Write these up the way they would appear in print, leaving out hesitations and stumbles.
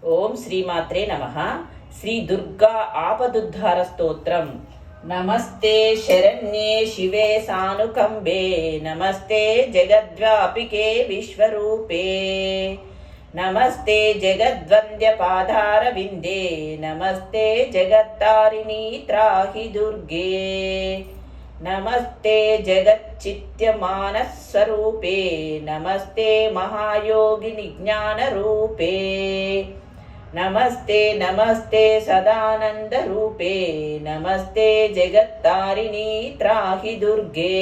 ఓం శ్రీమాత్రే నమః. శ్రీ దుర్గా ఆపదుద్ధార స్తోత్రం. నమస్తే శరణ్యే శివే సానుకంబే, నమస్తే జగద్వ్యాపికే విశ్వరూపే, నమస్తే జగద్వంద్య పాదార విందే, నమస్తే జగత్తారిణీ త్రాహి దుర్గే, నమస్తే జగచ్చిత్యమానస్వరూపే, నమస్తే మహాయోగిని జ్ఞానరూపే, నమస్తే నమస్తే సదానందరూపే, నమస్తే జగత్తారిణీ త్రాహి దుర్గే,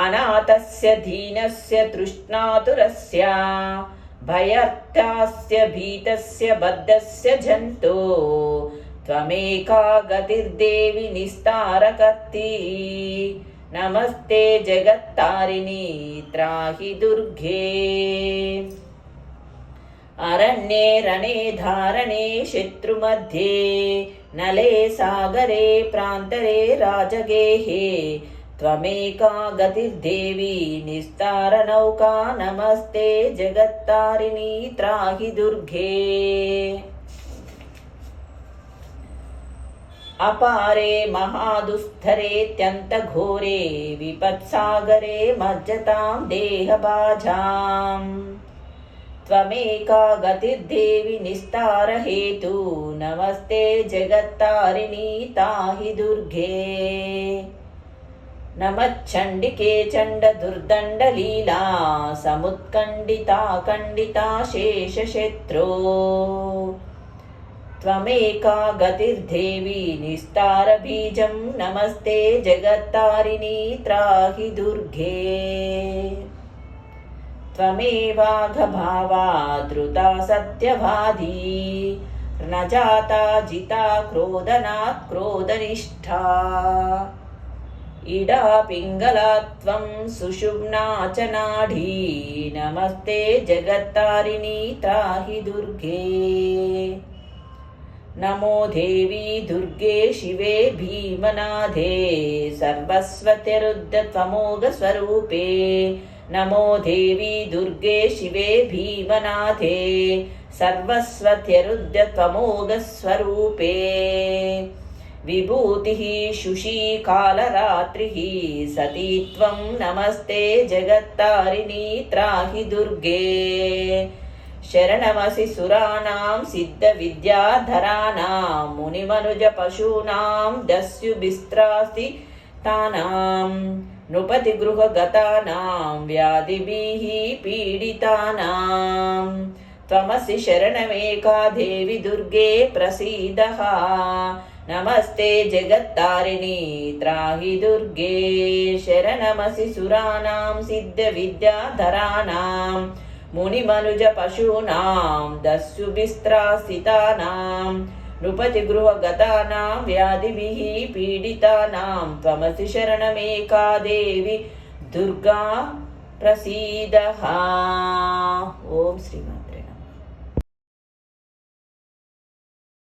అనాథస్య దీనస్య తృష్ణాతురస్య, భయర్థాస్య భీతస్య బద్ధస్య జంతో, త్వమేకా గతిర్దేవి నిస్తారకర్తి, నమస్తే జగత్తారిణీ త్రాహి దుర్గే. అరణ్యే రణే ధారణే శత్రుమధ్యే, నలే సాగరే ప్రాంతరే రాజగేహే, త్వమేకా గతిర్దేవి నిస్తారనౌకా, నమస్తే జగత్తారిణీ త్రాహి దుర్గే. అపారే మహాదుస్థరేత్యంతఘోరే, విపత్సాగరే మజ్జతాం దేహబాజాం, త్వమేకా గతిర్దేవి నిస్తారహేతు, నమస్తే జగత్తారిణీ తాహి దుర్గే. నమశ్చండికే చండ దుర్దండలీలా, సముత్కండితా ఖండితా శేషశత్రో, త్వమేకా గతిర్దేవి నిస్తారబీజం, నమస్తే జగత్తారిణీ త్రాహి దుర్గే. త్వమేవాఘభావా ధృతా సత్యవాదీ, న జాతా జితా క్రోధనాత్ క్రోధనిష్ఠా, ఇడా పింగళా త్వం సుషుమ్నా చ నాడీ, నమస్తే జగత్తారిణీ త్రాహి దుర్గే. నమో దేవి దుర్గే శివే భీమనాథే, సర్వస్వత్యరుద్ధ త్వమోఘ స్వరూపే, నమో దేవి దుర్గే శివే భీమనాథే, సర్వస్వత్యరుద్ధ త్వమోఘ స్వరూపే. విభూతిః శుషీకాలరాత్రిః సతీత్వం, నమస్తే జగత్తారిణీ త్రాహి దుర్గే. శరణమసి సురాణాం సిద్ధ విద్యాధరాణాం, మునిమనుజ పశూనాం దస్యుభిస్త్రాసి తానాం, నృపతి గృహగతానాం వ్యాధిభిః పీడితానాం, త్వమసి శరణమేకా దేవి దుర్గే ప్రసీదః, నమస్తే జగత్తారిణీ త్రాహి దుర్గే. శరణమసి సురాణాం సిద్ధ విద్యాధరాణాం, మునిమనుజ పశూనాం దస్యుభిస్త్రాసితానాం, నృపతి గృహగతానాం వ్యాధిభిః పీడితానాం, త్వమసి శరణమేకా దేవి దుర్గా ప్రసీదః. ఓం శ్రీమాత్రే.